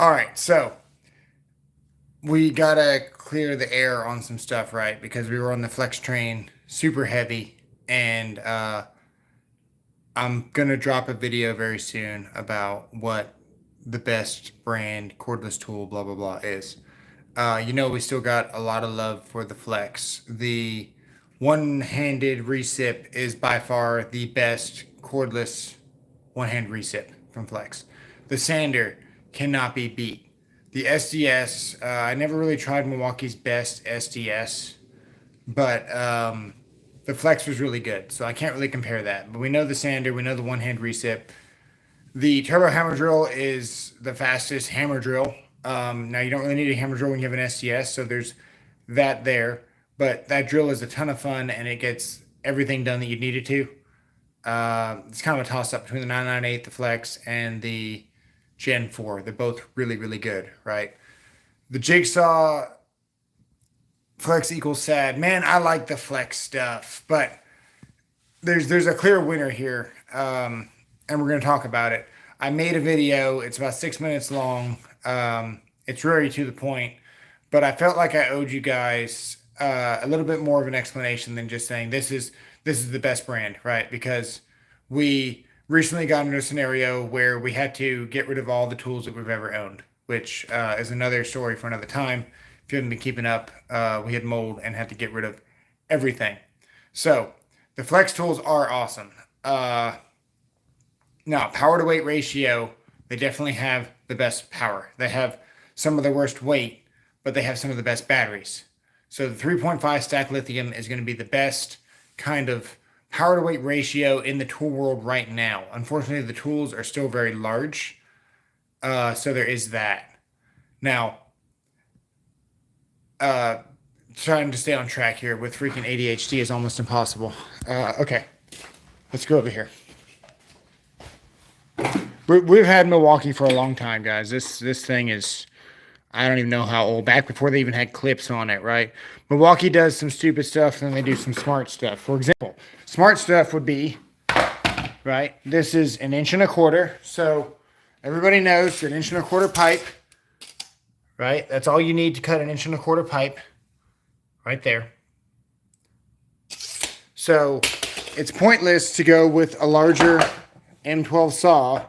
All right, so we gotta clear the air on some stuff, right? Because we were on the flex train, super heavy, and I'm gonna drop a video very soon about what the best brand cordless tool, blah blah blah, is. We still got a lot of love for the flex. The one-handed recip is by far the best cordless one-hand recip from Flex. The sander cannot be beat. The SDS, I never really tried Milwaukee's best SDS, but the Flex was really good, so I can't really compare that. But we know the sander, we know the one-hand recip. The turbo hammer drill is the fastest hammer drill. Now you don't really need a hammer drill when you have an SDS, so there's that there. But that drill is a ton of fun, and it gets everything done that you need it to. It's kind of a toss up between the 998, the Flex, and the Gen 4. They're both really, really good, right? The Jigsaw Flex equals sad. Man, I like the Flex stuff, but there's a clear winner here, and we're going to talk about it. I made a video. It's about 6 minutes long. It's really to the point, but I felt like I owed you guys a little bit more of an explanation than just saying this is the best brand, right? Because we recently got into a scenario where we had to get rid of all the tools that we've ever owned, which is another story for another time. If you haven't been keeping up, we had mold and had to get rid of everything. So the flex tools are awesome. Now, power to weight ratio, they definitely have the best power. They have some of the worst weight, but they have some of the best batteries. So the 3.5 stack lithium is going to be the best kind of power to weight ratio in the tool world right now. Unfortunately, the tools are still very large. So there is that. Now, trying to stay on track here with freaking ADHD is almost impossible. Okay, let's go over here. We've had Milwaukee for a long time, guys. This thing is, I don't even know how old. Back before they even had clips on it, right? Milwaukee does some stupid stuff, and then they do some smart stuff. For example, smart stuff would be, right? This is 1.25 inches. So everybody knows an 1.25 inch pipe, right? That's all you need to cut an 1.25 inch pipe, right there. So it's pointless to go with a larger M12 saw,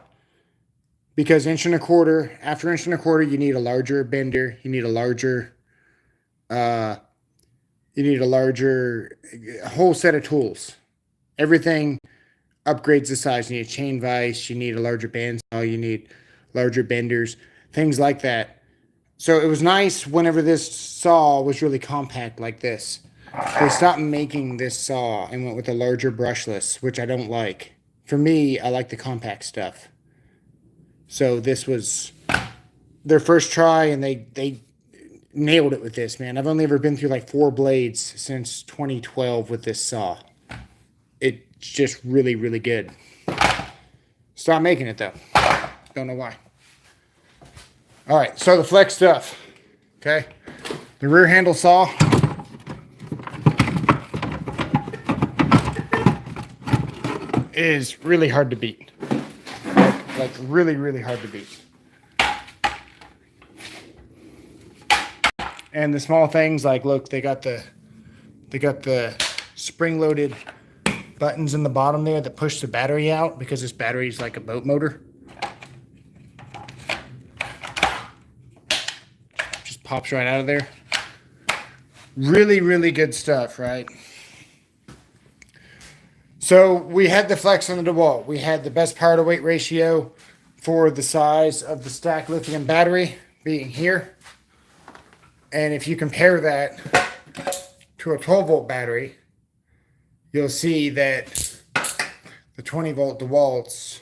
because 1.25 inch, after 1.25 inch, you need a larger bender. You need a larger whole set of tools. Everything upgrades the size. You need a chain vise. You need a larger bandsaw. You need larger benders, things like that. So it was nice whenever this saw was really compact like this. They stopped making this saw and went with a larger brushless, which I don't like. For me, I like the compact stuff. So this was their first try, and they nailed it with this, man. I've only ever been through like 4 blades since 2012 with this saw. It's just really, really good. Stop making it, though. Don't know why. All right, so the flex stuff, okay? The rear handle saw. Is really hard to beat. Like really, really hard to beat. And the small things, like, look, they got the spring-loaded buttons in the bottom there that push the battery out, because this battery is like a boat motor. Just pops right out of there. Really, really good stuff, right? So we had the flex on the DeWalt. We had the best power to weight ratio for the size of the stack lithium battery being here. And if you compare that to a 12 volt battery, you'll see that the 20 volt DeWalt's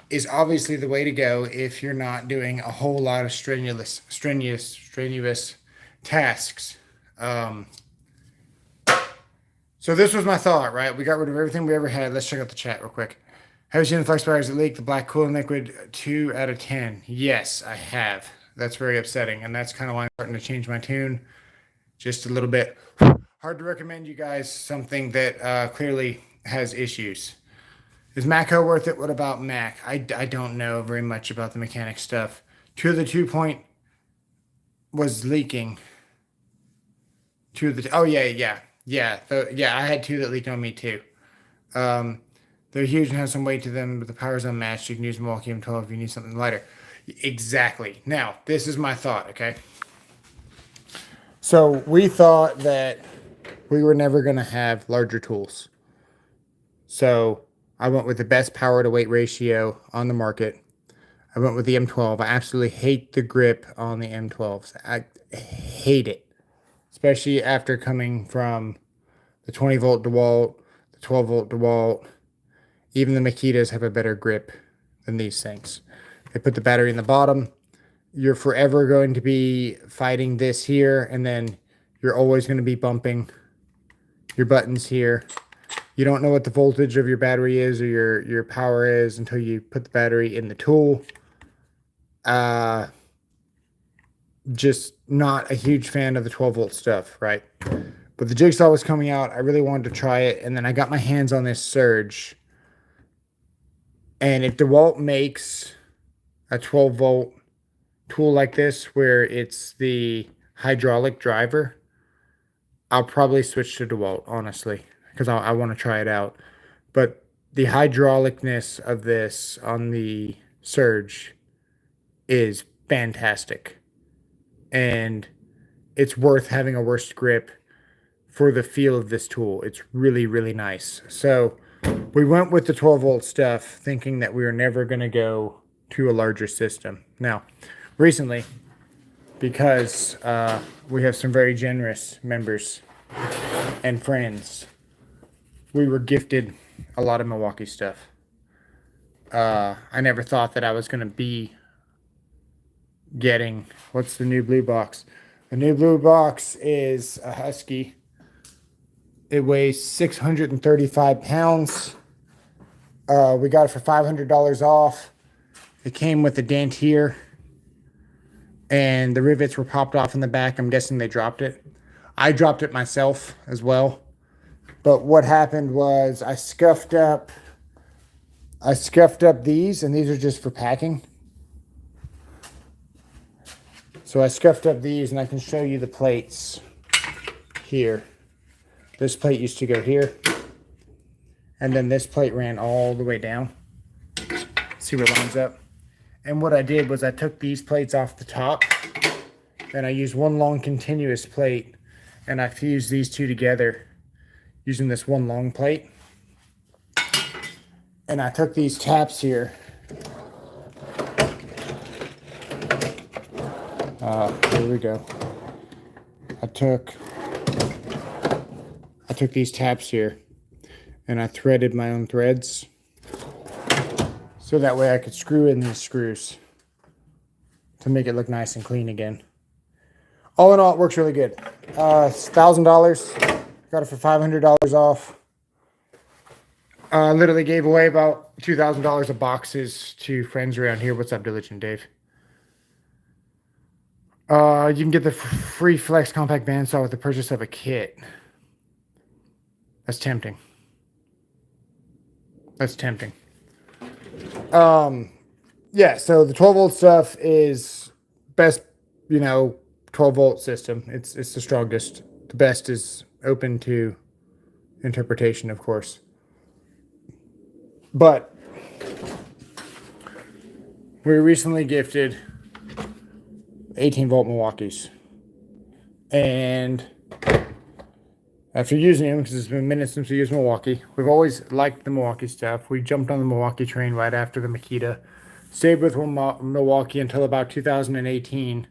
is obviously the way to go if you're not doing a whole lot of strenuous tasks. So this was my thought, right? We got rid of everything we ever had. Let's check out the chat real quick. Have you seen the flex batteries that leak the black cooling liquid? 2 out of 10. Yes, I have. That's very upsetting, and that's kind of why I'm starting to change my tune just a little bit. Hard to recommend you guys something that clearly has issues. Is Maco worth it? What about Mac? I don't know very much about the mechanic stuff. Two of the 2 point was leaking. Oh yeah. I had two that leaked on me too. They're huge and have some weight to them, but the power is unmatched. You can use Milwaukee M12 if you need something lighter. Exactly. Now, this is my thought, okay? So we thought that we were never going to have larger tools. So I went with the best power to weight ratio on the market. I went with the M12. I absolutely hate the grip on the M12s. I hate it, especially after coming from the 20 volt DeWalt, the 12 volt DeWalt. Even the Makitas have a better grip than these things. They put the battery in the bottom. You're forever going to be fighting this here, and then you're always going to be bumping your buttons here. You don't know what the voltage of your battery is or your power is until you put the battery in the tool. Just not a huge fan of the 12 volt stuff, right? But the Jigsaw was coming out. I really wanted to try it, and then I got my hands on this Surge. And if DeWalt makes a 12 volt tool like this where it's the hydraulic driver, I'll probably switch to DeWalt, honestly, because I want to try it out. But the hydraulicness of this on the Surge is fantastic. And it's worth having a worse grip for the feel of this tool. It's really, really nice. So we went with the 12 volt stuff thinking that we were never going to go to a larger system. Now, recently, because we have some very generous members and friends, we were gifted a lot of Milwaukee stuff. I never thought that I was going to be getting, what's the new blue box? The new blue box is a Husky. It weighs 635 pounds. We got it for $500 off. It came with a dentier, and the rivets were popped off in the back. I'm guessing they dropped it. I dropped it myself as well. But what happened was I scuffed up these, and these are just for packing. So I scuffed up these, and I can show you the plates here. This plate used to go here, and then this plate ran all the way down. See where it lines up? And what I did was I took these plates off the top, and I used one long continuous plate, and I fused these two together using this one long plate. And I took these taps here. Here we go. I took these taps here, and I threaded my own threads, so that way I could screw in these screws to make it look nice and clean again. All in all, it works really good. It's $1,000. Got it for $500 off. Literally gave away about $2,000 of boxes to friends around here. What's up, Diligent Dave? You can get the free Flex Compact Bandsaw with the purchase of a kit. That's tempting. That's tempting. Yeah, so the 12 volt stuff is best, 12 volt system. It's the strongest. The best is open to interpretation, of course. But we were recently gifted 18 volt Milwaukees. And after using them, because it's been minutes since we used Milwaukee, we've always liked the Milwaukee stuff. We jumped on the Milwaukee train right after the Makita. Stayed with Milwaukee until about 2018.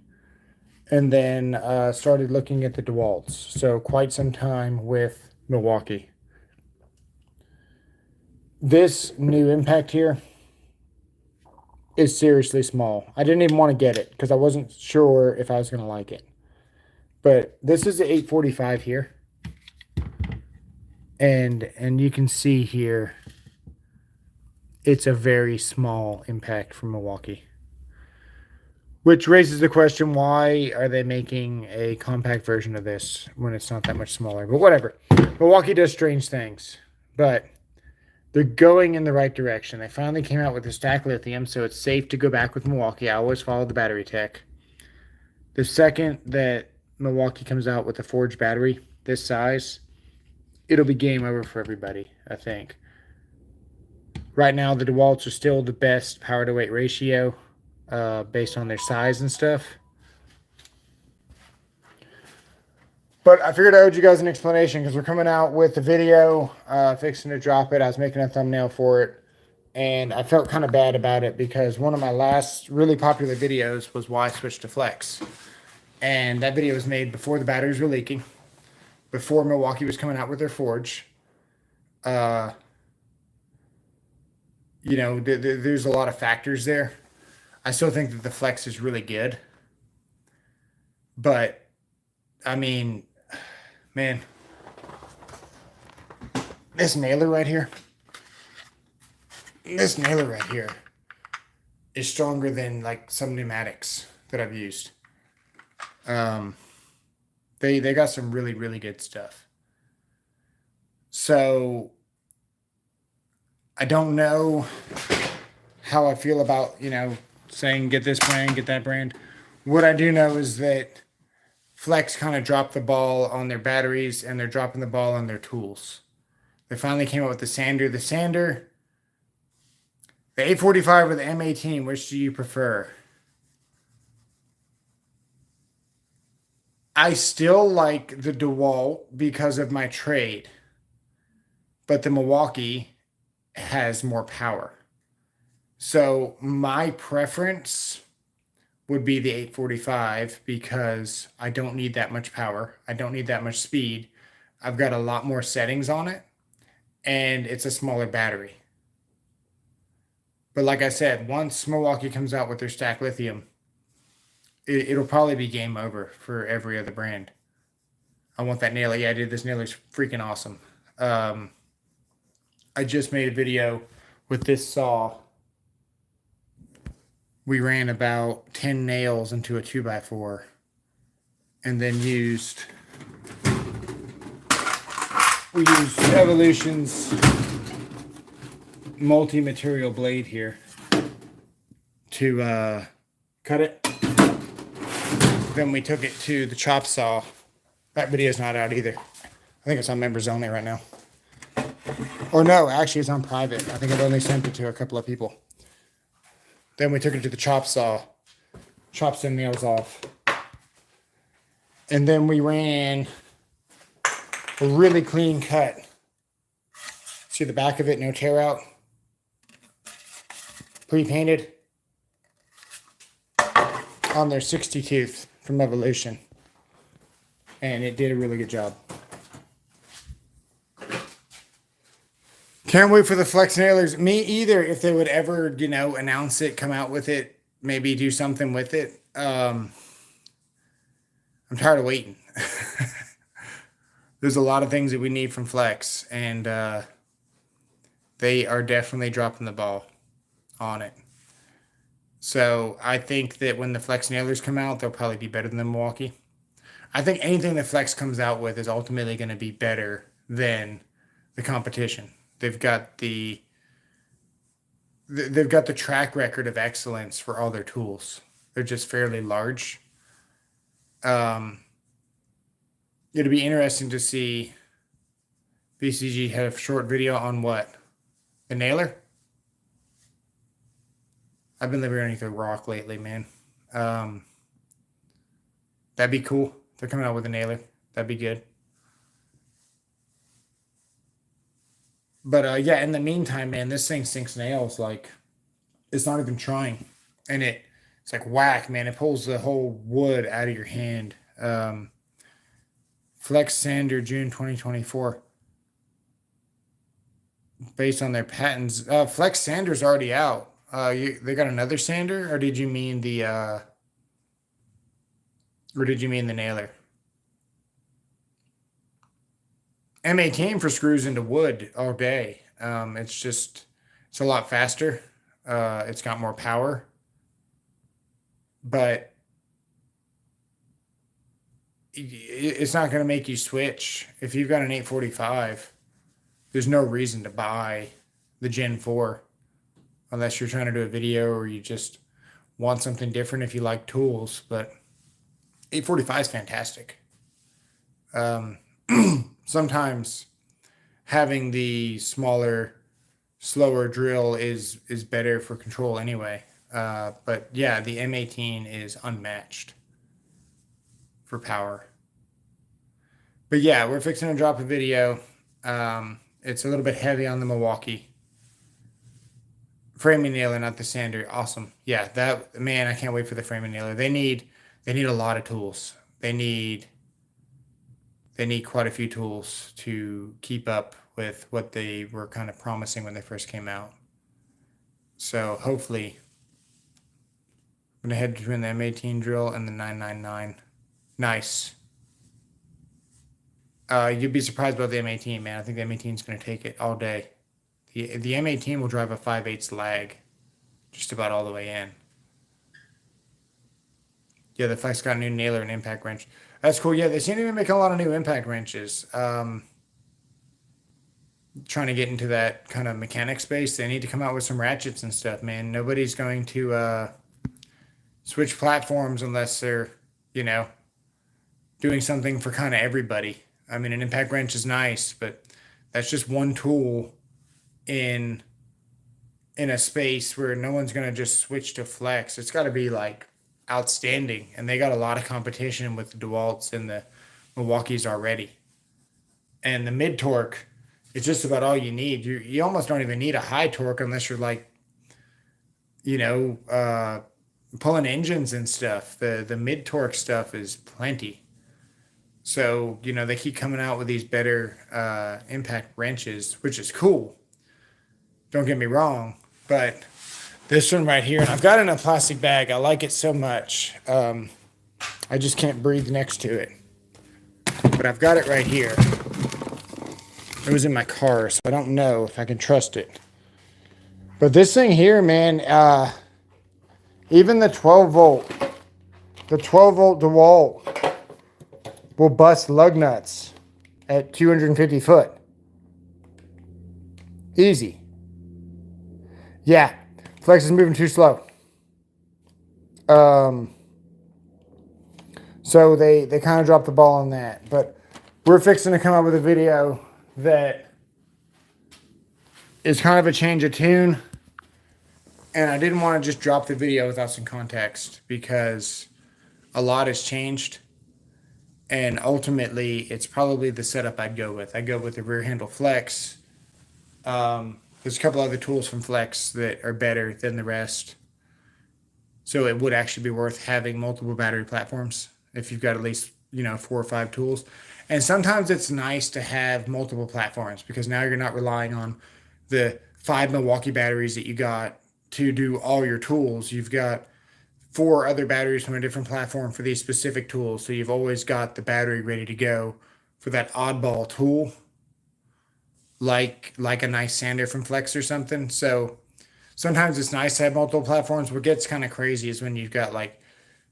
And then started looking at the DeWalts. So quite some time with Milwaukee. This new impact here is seriously small. I didn't even want to get it because I wasn't sure if I was going to like it. But this is the 845 here. And you can see here, it's a very small impact from Milwaukee. Which raises the question, why are they making a compact version of this when it's not that much smaller? But whatever. Milwaukee does strange things. But they're going in the right direction. They finally came out with the stack lithium, so it's safe to go back with Milwaukee. I always follow the battery tech. The second that Milwaukee comes out with a forged battery this size, it'll be game over for everybody, I think. Right now, the DeWalts are still the best power to weight ratio based on their size and stuff. But I figured I owed you guys an explanation because we're coming out with a video, fixing to drop it. I was making a thumbnail for it, and I felt kind of bad about it because one of my last really popular videos was why I switched to Flex. And that video was made before the batteries were leaking, before Milwaukee was coming out with their forge. You know, there's a lot of factors there. I still think that the Flex is really good. But, I mean, man, this nailer right here is stronger than like some pneumatics that I've used. They got some really, really good stuff. So I don't know how I feel about, you know, saying get this brand, get that brand. What I do know is that Flex kind of dropped the ball on their batteries and they're dropping the ball on their tools. They finally came out with the sander. The 845 or the M18, which do you prefer? I still like the DeWalt because of my trade, but the Milwaukee has more power. So my preference would be the 845 because I don't need that much power. I don't need that much speed. I've got a lot more settings on it, and it's a smaller battery. But like I said, once Milwaukee comes out with their stack lithium, it'll probably be game over for every other brand. I want that nailer. Yeah, dude, this nailer's freaking awesome. I just made a video with this saw. We ran about 10 nails into a 2x4 and then used Evolution's multi-material blade here to cut it. Then we took it to the chop saw. That video's not out either. I think it's on members only right now. Or no, actually it's on private. I think I've only sent it to a couple of people. Then we took it to the chop saw, chopped some nails off. And then we ran a really clean cut. See the back of it, no tear out. Pre-painted on their 60 tooth from Evolution. And it did a really good job. Can't wait for the Flex nailers. Me either, if they would ever, you know, announce it, come out with it, maybe do something with it. I'm tired of waiting. There's a lot of things that we need from Flex, and they are definitely dropping the ball on it. So I think that when the Flex nailers come out, they'll probably be better than the Milwaukee. I think anything that Flex comes out with is ultimately going to be better than the competition. They've got the track record of excellence for all their tools. They're just fairly large. It'll be interesting to see BCG have a short video on what? The nailer? I've been living underneath a rock lately, man. That'd be cool. They're coming out with a nailer. That'd be good. But yeah, in the meantime, man, this thing sinks nails like it's not even trying. And it's like whack, man. It pulls the whole wood out of your hand. Flex Sander, June 2024. Based on their patents. Flex Sander's already out. They got another sander, or did you mean the nailer? M18 for screws into wood all day. It's a lot faster. It's got more power, but it's not going to make you switch. If you've got an 845, there's no reason to buy the Gen 4, unless you're trying to do a video or you just want something different if you like tools. But 845 is fantastic. Um, Sometimes having the smaller, slower drill is better for control anyway. But yeah, the M18 is unmatched for power. But yeah, we're fixing to drop a video. It's a little bit heavy on the Milwaukee framing nailer, not the sander. Awesome. Yeah, that man, I can't wait for the framing nailer. They need a lot of tools. They need quite a few tools to keep up with what they were kind of promising when they first came out. So hopefully, I'm gonna head between the M18 drill and the 999. Nice. You'd be surprised about the M18, man. I think the M18 is gonna take it all day. The M18 will drive a 5/8 lag just about all the way in. Yeah, the Flex got a new nailer and impact wrench. That's cool. Yeah, they seem to be making a lot of new impact wrenches. Trying to get into that kind of mechanic space. They need to come out with some ratchets and stuff, man. Nobody's going to switch platforms unless they're, you know, doing something for kind of everybody. I mean, an impact wrench is nice, but that's just one tool in a space where no one's going to just switch to flex. It's got to be like outstanding, and they got a lot of competition with the DeWalt's and the Milwaukee's already. And the mid torque is just about all you need. You almost don't even need a high torque unless you're like, you know, pulling engines and stuff. The mid torque stuff is plenty. So, you know, they keep coming out with these better impact wrenches, which is cool. Don't get me wrong, but this one right here, and I've got it in a plastic bag. I like it so much. I just can't breathe next to it. But I've got it right here. It was in my car, so I don't know if I can trust it. But this thing here, man, even the 12 volt DeWalt will bust lug nuts at 250 foot. Easy. Yeah, Flex is moving too slow. So they kind of dropped the ball on that. But we're fixing to come up with a video that is kind of a change of tune. And I didn't want to just drop the video without some context because a lot has changed. And ultimately, it's probably the setup I'd go with. I'd go with the rear handle Flex. There's a couple other tools from Flex that are better than the rest. So it would actually be worth having multiple battery platforms if you've got at least, you know, 4 or 5 tools. And sometimes it's nice to have multiple platforms because now you're not relying on the 5 Milwaukee batteries that you got to do all your tools. You've got 4 other batteries from a different platform for these specific tools. So you've always got the battery ready to go for that oddball tool, like a nice sander from Flex or something. So sometimes it's nice to have multiple platforms. What gets kind of crazy is when you've got like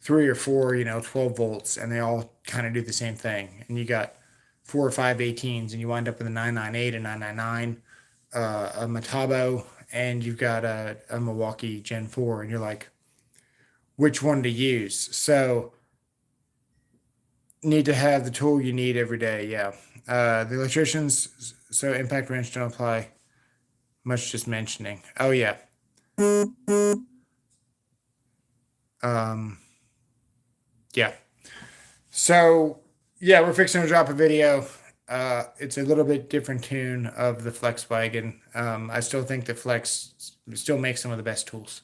3 or 4, you know, 12 volts, and they all kind of do the same thing. And you got 4 or 5 18s, and you wind up with a 998, a 999, a Metabo, and you've got a Milwaukee Gen 4, and you're like, which one to use? So need to have the tool you need every day. Yeah. The electricians, so impact wrench don't apply. Much just mentioning. Oh yeah. Yeah. So yeah, we're fixing to drop a video. It's a little bit different tune of the Flex wagon. I still think the Flex still makes some of the best tools.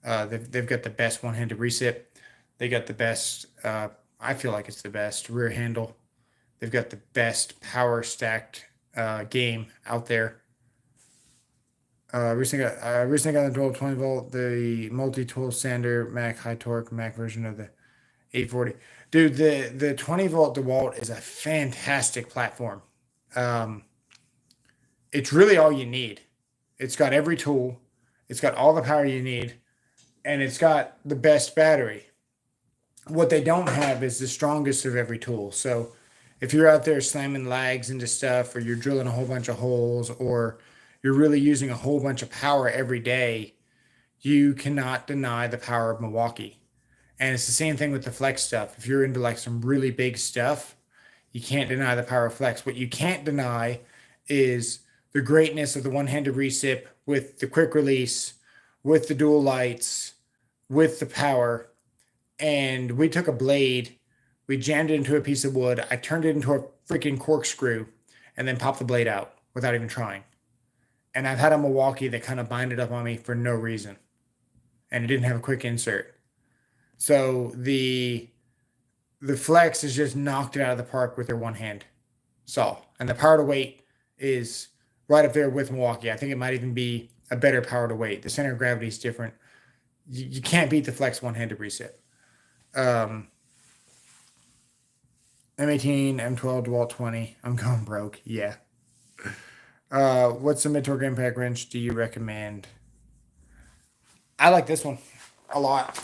They've got the best one-handed recip. They got the best, I feel like it's the best rear handle. They've got the best power stacked game out there. Recently got the 1220 volt, the multi-tool sander, Mac high torque, Mac version of the 840. Dude, the 20 volt DeWalt is a fantastic platform. It's really all you need. It's got every tool. It's got all the power you need. And it's got the best battery. What they don't have is the strongest of every tool. So if you're out there slamming lags into stuff, or you're drilling a whole bunch of holes, or you're really using a whole bunch of power every day, you cannot deny the power of Milwaukee. And it's the same thing with the flex stuff. If you're into like some really big stuff, you can't deny the power of flex. What you can't deny is the greatness of the one-handed recip with the quick release, with the dual lights, with the power. And we took a blade, we jammed it into a piece of wood, I turned it into a freaking corkscrew, and then popped the blade out without even trying. And I've had a Milwaukee that kind of binded up on me for no reason. And it didn't have a quick insert. So the flex is just knocked it out of the park with their one hand saw. And the power to weight is right up there with Milwaukee. I think it might even be a better power to weight. The center of gravity is different. You can't beat the flex one-handed recip. M18, M12, DeWalt 20. I'm going broke. Yeah. What's the mid-torque impact wrench do you recommend? I like this one a lot.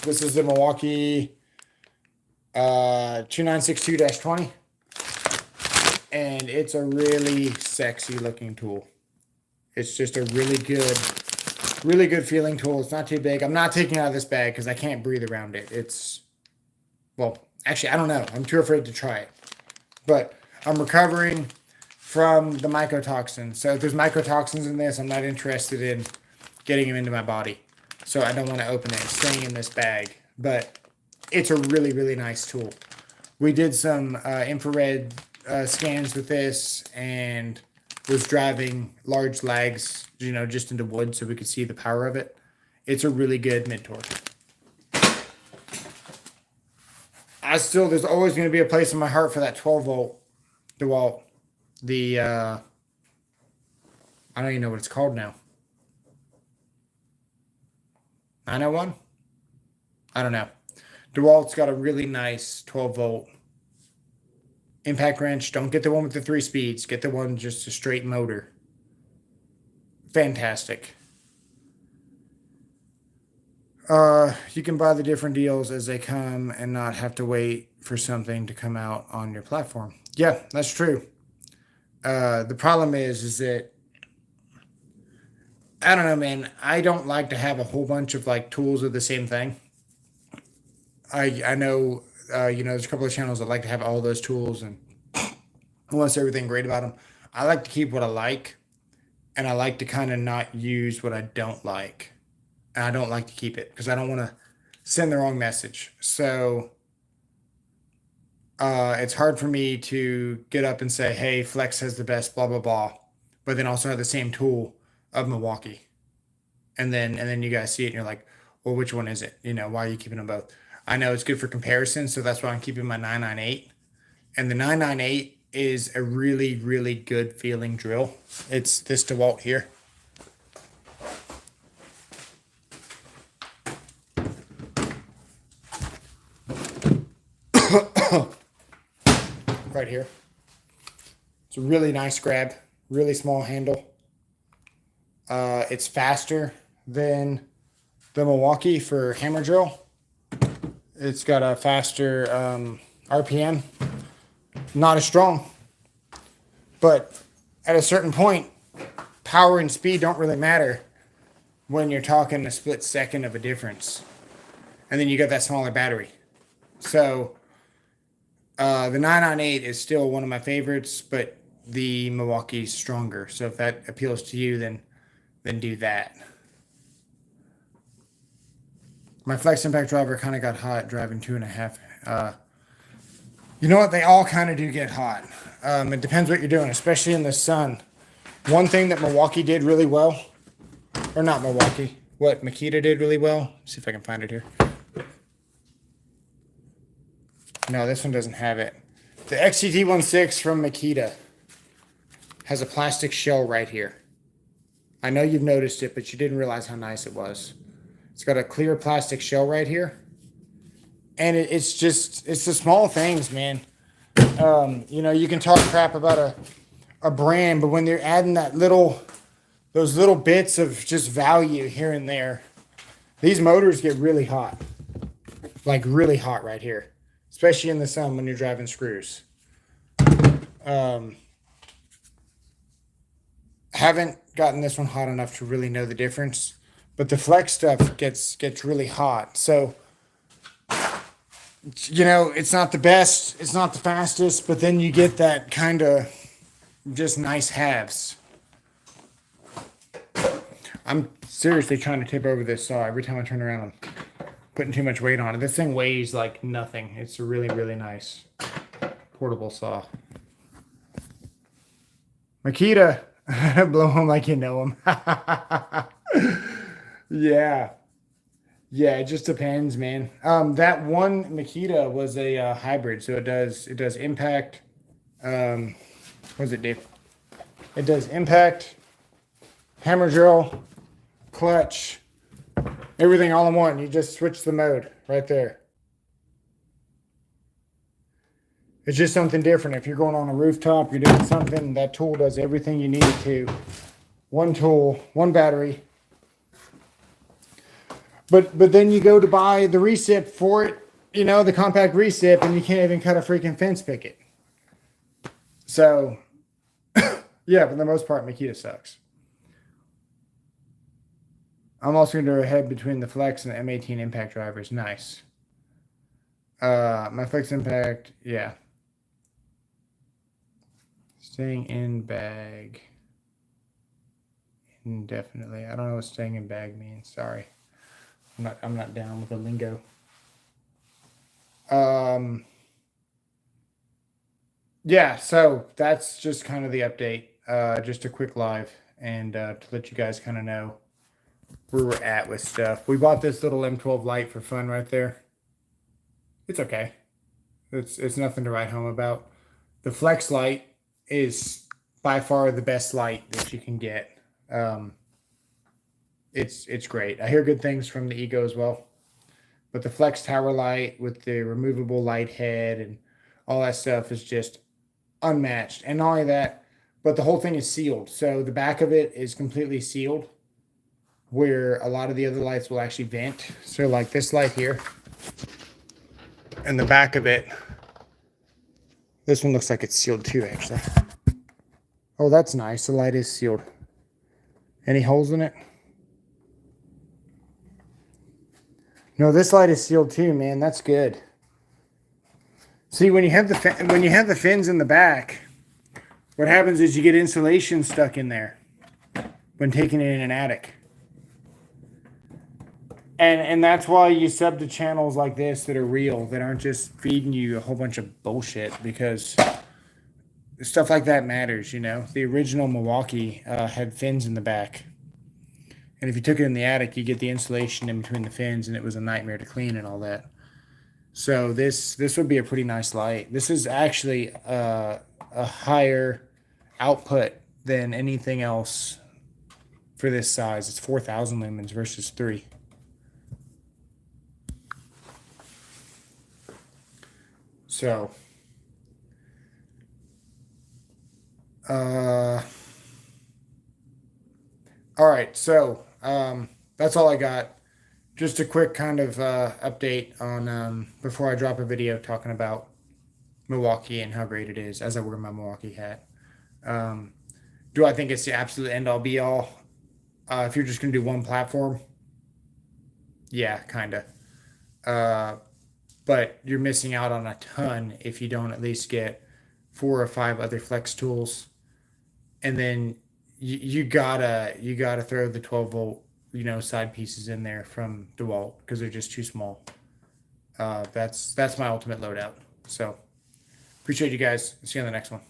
This is the Milwaukee 2962-20. And it's a really sexy looking tool. It's just a really good feeling tool. It's not too big. I'm not taking it out of this bag because I can't breathe around it. It's, well, actually, I don't know. I'm too afraid to try it. But I'm recovering from the mycotoxins. So if there's mycotoxins in this, I'm not interested in getting them into my body. So I don't want to open it. It's staying in this bag. But it's a really, really nice tool. We did some infrared scans with this and was driving large lags, just into wood so we could see the power of it. It's a really good mid-torque. There's always going to be a place in my heart for that 12-volt DeWalt. I don't even know what it's called now. 901? I don't know. DeWalt's got a really nice 12-volt impact wrench. Don't get the one with the 3 speeds. Get the one just a straight motor. Fantastic. You can buy the different deals as they come and not have to wait for something to come out on your platform. Yeah, that's true. The problem is that I don't know, man. I don't like to have a whole bunch of like tools of the same thing. I know, there's a couple of channels that like to have all those tools and want to say everything great about them. I like to keep what I like, and I like to kind of not use what I don't like. And I don't like to keep it because I don't want to send the wrong message. So it's hard for me to get up and say, hey, Flex has the best, blah, blah, blah, but then also have the same tool of Milwaukee. And then you guys see it and you're like, well, which one is it? Why are you keeping them both? I know it's good for comparison, so that's why I'm keeping my 998. And the 998 is a really, really good feeling drill. It's this DeWalt here. Right here. It's a really nice grab, really small handle. It's faster than the Milwaukee for hammer drill. It's got a faster RPM, not as strong, but at a certain point, power and speed don't really matter when you're talking a split second of a difference. And then you got that smaller battery. So the 998 is still one of my favorites, but the Milwaukee's stronger. So if that appeals to you, then do that. My flex impact driver kind of got hot driving 2.5. You know what? They all kind of do get hot. It depends what you're doing, especially in the sun. One thing that Milwaukee did really well, or not Milwaukee, what Makita did really well. Let's see if I can find it here. No, this one doesn't have it. The XCT16 from Makita has a plastic shell right here. I know you've noticed it, but you didn't realize how nice it was. It's got a clear plastic shell right here. And it's the small things, man. You can talk crap about a brand, but when they're adding those little bits of just value here and there, these motors get really hot. Like really hot right here. Especially in the sun when you're driving screws. Haven't gotten this one hot enough to really know the difference, but the flex stuff gets really hot. So, you know, it's not the best, it's not the fastest, but then you get that kind of just nice halves. I'm seriously trying to tip over this saw every time I turn around. I'm putting too much weight on it. This thing weighs like nothing. It's a really, really nice portable saw. Makita, blow him like you know him. Yeah. Yeah, it just depends, man. That one Makita was a hybrid, so it does impact. What does it do? It does impact, hammer drill, clutch, everything all in one. You just switch the mode right there. It's just something different. If you're going on a rooftop, you're doing something, that tool does everything you need it to. One tool, one battery. But then you go to buy the recip for it, you know, the compact recip, and you can't even cut a freaking fence picket. So, yeah, for the most part, Makita sucks. I'm also going to do a head between the Flex and the M18 impact drivers. Nice. My Flex impact, yeah. Staying in bag. Indefinitely. I don't know what staying in bag means. Sorry. I'm not down with the lingo. Yeah, so that's just kind of the update. Just a quick live and to let you guys kind of know where we're at with stuff. We bought this little M12 light for fun right there. It's okay. It's nothing to write home about. The Flex light is by far the best light that you can get. It's great. I hear good things from the Ego as well. But the Flex Tower light with the removable light head and all that stuff is just unmatched. And not only that, but the whole thing is sealed. So the back of it is completely sealed, where a lot of the other lights will actually vent. So like this light here, and the back of it, this one looks like it's sealed too, actually. Oh, that's nice. The light is sealed. Any holes in it? No, this light is sealed too, man. That's good. See, when you have the fins in the back, what happens is you get insulation stuck in there when taking it in an attic. And that's why you sub to channels like this that are real, that aren't just feeding you a whole bunch of bullshit, because stuff like that matters, you know. The original Milwaukee had fins in the back. And if you took it in the attic, you get the insulation in between the fins, and it was a nightmare to clean and all that. So this would be a pretty nice light. This is actually a higher output than anything else for this size. It's 4,000 lumens versus 3. So, all right. So, that's all I got. Just a quick kind of update on before I drop a video talking about Milwaukee and how great it is as I wear my Milwaukee hat. Do I think it's the absolute end all be all? If you're just going to do one platform, yeah, kind of. But you're missing out on a ton if you don't at least get 4 or 5 other flex tools, and then you gotta throw the 12-volt, you know, side pieces in there from DeWalt, because they're just too small. That's my ultimate loadout. So appreciate you guys. See you on the next one.